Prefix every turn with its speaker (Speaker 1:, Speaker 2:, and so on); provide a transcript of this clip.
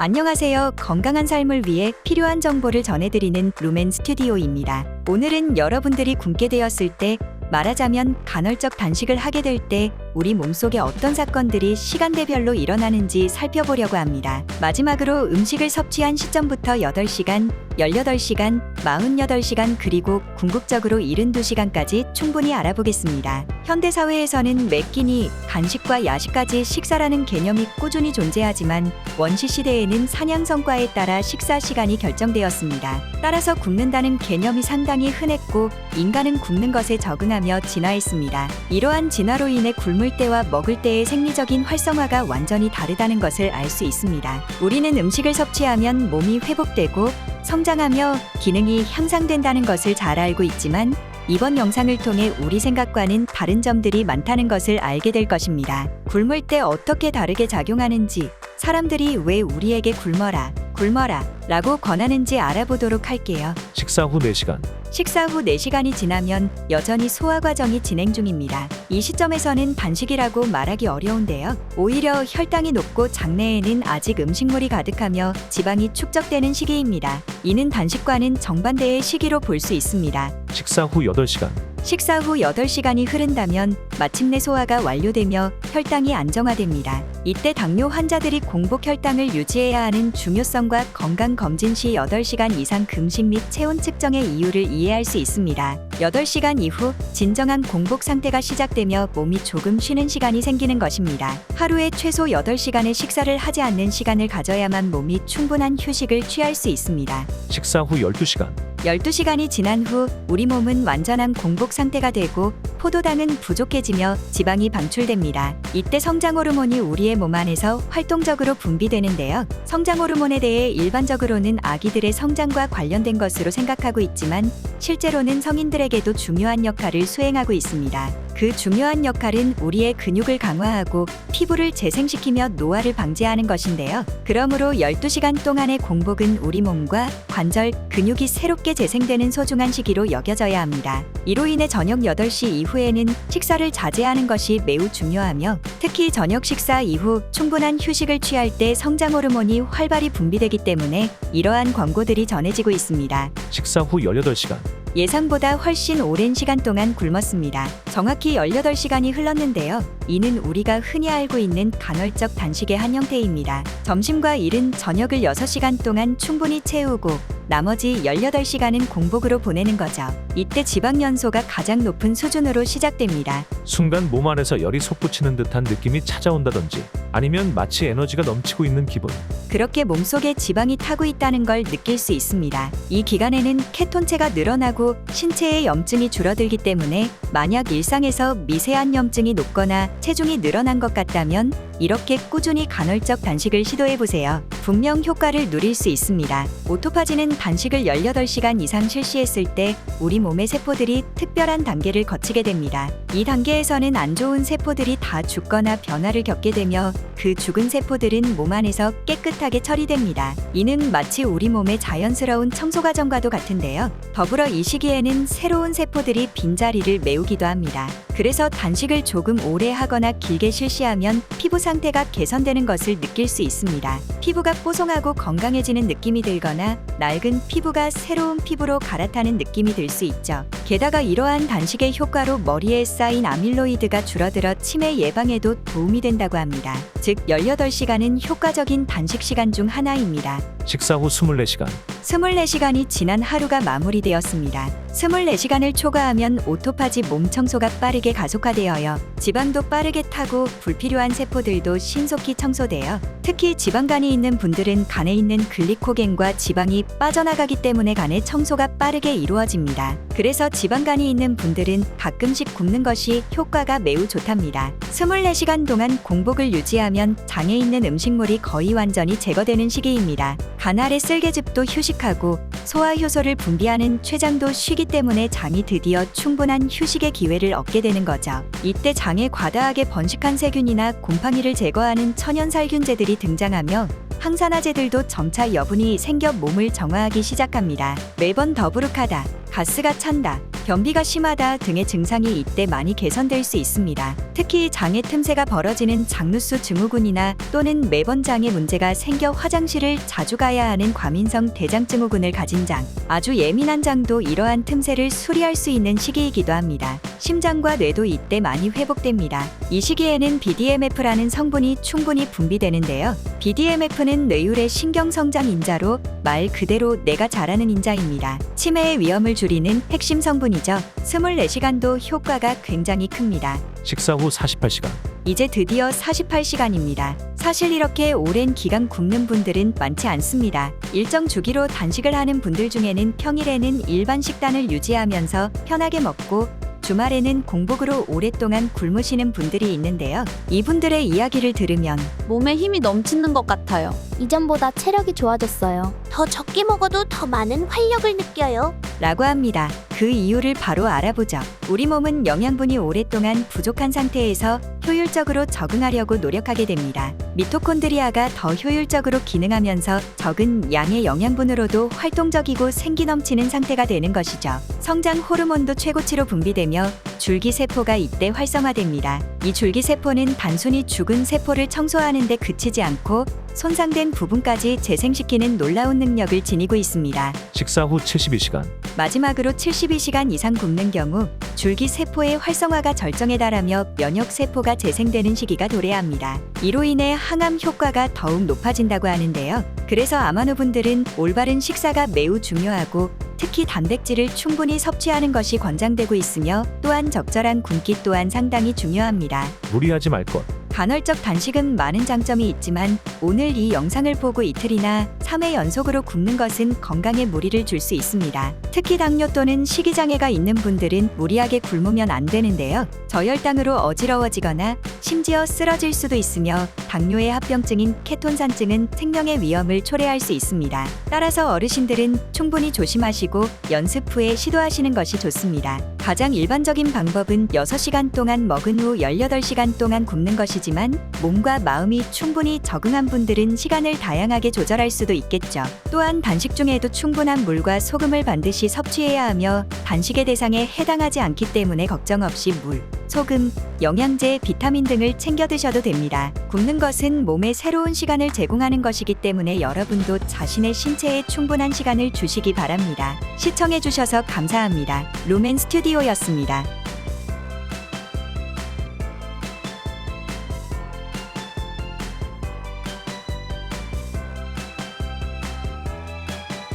Speaker 1: 안녕하세요. 건강한 삶을 위해 필요한 정보를 전해드리는 루멘 스튜디오입니다. 오늘은 여러분들이 굶게 되었을 때, 말하자면 간헐적 단식을 하게 될 때 우리 몸속에 어떤 사건들이 시간대별로 일어나는지 살펴보려고 합니다. 마지막으로 음식을 섭취한 시점부터 8시간, 18시간, 48시간 그리고 궁극적으로 72시간까지 충분히 알아보겠습니다. 현대사회에서는 매 끼니, 간식과 야식까지 식사라는 개념이 꾸준히 존재하지만 원시 시대에는 사냥 성과에 따라 식사 시간이 결정되었습니다. 따라서 굶는다는 개념이 상당히 흔했고 인간은 굶는 것에 적응하며 진화했습니다. 이러한 진화로 인해 굶을 때와 먹을 때의 생리적인 활성화가 완전히 다르다는 것을 알 수 있습니다. 우리는 음식을 섭취하면 몸이 회복되고 성장하며 기능이 향상된다는 것을 잘 알고 있지만 이번 영상을 통해 우리 생각과는 다른 점들이 많다는 것을 알게 될 것입니다. 굶을 때 어떻게 다르게 작용하는지, 사람들이 왜 우리에게 굶어라 라고 권하는지 알아보도록 할게요.
Speaker 2: 식사 후 4시간.
Speaker 1: 식사 후 4시간이 지나면 여전히 소화 과정이 진행 중입니다. 이 시점에서는 단식이라고 말하기 어려운데요. 오히려 혈당이 높고 장내에는 아직 음식물이 가득하며 지방이 축적되는 시기입니다. 이는 단식과는 정반대의 시기로 볼 수 있습니다.
Speaker 2: 식사 후 8시간.
Speaker 1: 식사 후 8시간이 흐른다면 마침내 소화가 완료되며 혈당이 안정화됩니다. 이때 당뇨 환자들이 공복 혈당을 유지해야 하는 중요성과 건강검진 시 8시간 이상 금식 및 체온 측정의 이유를 이해할 수 있습니다. 8시간 이후 진정한 공복 상태가 시작되며 몸이 조금 쉬는 시간이 생기는 것입니다. 하루에 최소 8시간의 식사를 하지 않는 시간을 가져야만 몸이 충분한 휴식을 취할 수 있습니다.
Speaker 2: 식사 후 12시간.
Speaker 1: 12시간이 지난 후 우리 몸은 완전한 공복 상태가 되고 포도당은 부족해지며 지방이 방출됩니다. 이때 성장 호르몬이 우리의 몸 안에서 활동적으로 분비되는데요. 성장 호르몬에 대해 일반적으로는 아기들의 성장과 관련된 것으로 생각하고 있지만 실제로는 성인들에게도 중요한 역할을 수행하고 있습니다. 그 중요한 역할은 우리의 근육을 강화하고 피부를 재생시키며 노화를 방지하는 것인데요. 그러므로 12시간 동안의 공복은 우리 몸과 관절, 근육이 새롭게 재생되는 소중한 시기로 여겨져야 합니다. 이로 인해 저녁 8시 이후에는 식사를 자제하는 것이 매우 중요하며 특히 저녁 식사 이후 충분한 휴식을 취할 때 성장 호르몬이 활발히 분비되기 때문에 이러한 권고들이 전해지고 있습니다.
Speaker 2: 식사 후 18시간.
Speaker 1: 예상보다 훨씬 오랜 시간 동안 굶었습니다. 정확히 18시간이 흘렀는데요. 이는 우리가 흔히 알고 있는 간헐적 단식의 한 형태입니다. 점심과 이른 저녁을 6시간 동안 충분히 채우고 나머지 18시간은 공복으로 보내는 거죠. 이때 지방 연소가 가장 높은 수준으로 시작됩니다.
Speaker 2: 순간 몸 안에서 열이 솟구치는 듯한 느낌이 찾아온다든지 아니면 마치 에너지가 넘치고 있는 기분.
Speaker 1: 그렇게 몸속에 지방이 타고 있다는 걸 느낄 수 있습니다. 이 기간에는 케톤체가 늘어나고 신체의 염증이 줄어들기 때문에 만약 일상에서 미세한 염증이 높거나 체중이 늘어난 것 같다면 이렇게 꾸준히 간헐적 단식을 시도해보세요. 분명 효과를 누릴 수 있습니다. 오토파지는 단식을 18시간 이상 실시했을 때 우리 몸의 세포들이 특별한 단계를 거치게 됩니다. 이 단계에서는 안 좋은 세포들이 다 죽거나 변화를 겪게 되며 그 죽은 세포들은 몸 안에서 깨끗하게 처리됩니다. 이는 마치 우리 몸의 자연스러운 청소 과정과도 같은데요. 더불어 이 시기에는 새로운 세포들이 빈자리를 메우기도 합니다. 그래서 단식을 조금 오래 하거나 길게 실시하면 피부 상태가 개선되는 것을 느낄 수 있습니다. 피부가 뽀송하고 건강해지는 느낌이 들거나 낡은 피부가 새로운 피부로 갈아타는 느낌이 들 수 있죠. 게다가 이러한 단식의 효과로 머리에 쌓인 아밀로이드가 줄어들어 치매 예방에도 도움이 된다고 합니다. 즉 18시간은 효과적인 단식 시간 중 하나입니다.
Speaker 2: 식사 후 24시간.
Speaker 1: 24시간이 지난 하루가 마무리되었습니다. 24시간을 초과하면 오토파지 몸 청소가 빠르게 가속화되어요. 지방도 빠르게 타고 불필요한 세포들도 신속히 청소되어 특히 지방간이 있는 분들은 간에 있는 글리코겐과 지방이 빠져나가기 때문에 간의 청소가 빠르게 이루어집니다. 그래서 지방간이 있는 분들은 가끔씩 굶는 것이 효과가 매우 좋답니다. 24시간 동안 공복을 유지하면 장에 있는 음식물이 거의 완전히 제거되는 시기입니다. 간 아래 쓸개즙도 휴식하고 소화 효소를 분비하는 췌장도 쉬기 때문에 장이 드디어 충분한 휴식의 기회를 얻게 되는 거죠. 이때 장에 과다하게 번식한 세균이나 곰팡이를 제거하는 천연살균제들이 등장하며 항산화제들도 점차 여분이 생겨 몸을 정화하기 시작합니다. 매번 더부룩하다, 가스가 찬다, 변비가 심하다 등의 증상이 이때 많이 개선될 수 있습니다. 특히 장의 틈새가 벌어지는 장누수 증후군이나 또는 매번 장에 문제가 생겨 화장실을 자주 가야 하는 과민성 대장증후군을 가진 장, 아주 예민한 장도 이러한 틈새를 수리할 수 있는 시기이기도 합니다. 심장과 뇌도 이때 많이 회복됩니다. 이 시기에는 BDNF라는 성분이 충분히 분비되는데요. BDNF는 뇌율의 신경성장 인자로 말 그대로 뇌가 자라는 인자입니다. 치매의 위험을 줄이는 핵심 성분이죠. 24시간도 효과가 굉장히 큽니다.
Speaker 2: 식사 후 48시간.
Speaker 1: 이제 드디어 48시간입니다. 사실 이렇게 오랜 기간 굶는 분들은 많지 않습니다. 일정 주기로 단식을 하는 분들 중에는 평일에는 일반 식단을 유지하면서 편하게 먹고 주말에는 공복으로 오랫동안 굶으시는 분들이 있는데요. 이분들의 이야기를 들으면
Speaker 3: 몸에 힘이 넘치는 것 같아요.
Speaker 4: 이전보다 체력이 좋아졌어요.
Speaker 5: 더 적게 먹어도 더 많은 활력을 느껴요.
Speaker 1: 라고 합니다. 그 이유를 바로 알아보죠. 우리 몸은 영양분이 오랫동안 부족한 상태에서 효율적으로 적응하려고 노력하게 됩니다. 미토콘드리아가 더 효율적으로 기능하면서 적은 양의 영양분으로도 활동적이고 생기 넘치는 상태가 되는 것이죠. 성장 호르몬도 최고치로 분비되며 줄기세포가 이때 활성화됩니다. 이 줄기세포는 단순히 죽은 세포를 청소하는 데 그치지 않고 손상된 부분까지 재생시키는 놀라운 능력을 지니고 있습니다.
Speaker 2: 식사 후 72시간.
Speaker 1: 마지막으로 72시간 이상 굶는 경우 줄기세포의 활성화가 절정에 달하며 면역세포가 재생되는 시기가 도래합니다. 이로 인해 항암 효과가 더욱 높아진다고 하는데요. 그래서 암환우분들은 올바른 식사가 매우 중요하고 특히 단백질을 충분히 섭취하는 것이 권장되고 있으며 또한 적절한 굶기 또한 상당히 중요합니다.
Speaker 2: 무리하지 말 것.
Speaker 1: 간헐적 단식은 많은 장점이 있지만 오늘 이 영상을 보고 이틀이나 3회 연속으로 굶는 것은 건강에 무리를 줄 수 있습니다. 특히 당뇨 또는 식이장애가 있는 분들은 무리하게 굶으면 안 되는데요. 저혈당으로 어지러워지거나 심지어 쓰러질 수도 있으며 당뇨의 합병증인 케톤산증은 생명의 위험을 초래할 수 있습니다. 따라서 어르신들은 충분히 조심하시고 연습 후에 시도하시는 것이 좋습니다. 가장 일반적인 방법은 6시간 동안 먹은 후 18시간 동안 굶는 것이지만 몸과 마음이 충분히 적응한 분들은 시간을 다양하게 조절할 수도 있겠죠. 또한 단식 중에도 충분한 물과 소금을 반드시 섭취해야 하며 단식의 대상에 해당하지 않기 때문에 걱정 없이 물, 소금, 영양제, 비타민 등을 챙겨 드셔도 됩니다. 굶는 것은 몸에 새로운 시간을 제공하는 것이기 때문에 여러분도 자신의 신체에 충분한 시간을 주시기 바랍니다. 시청해 주셔서 감사합니다. 루멘 스튜디오였습니다.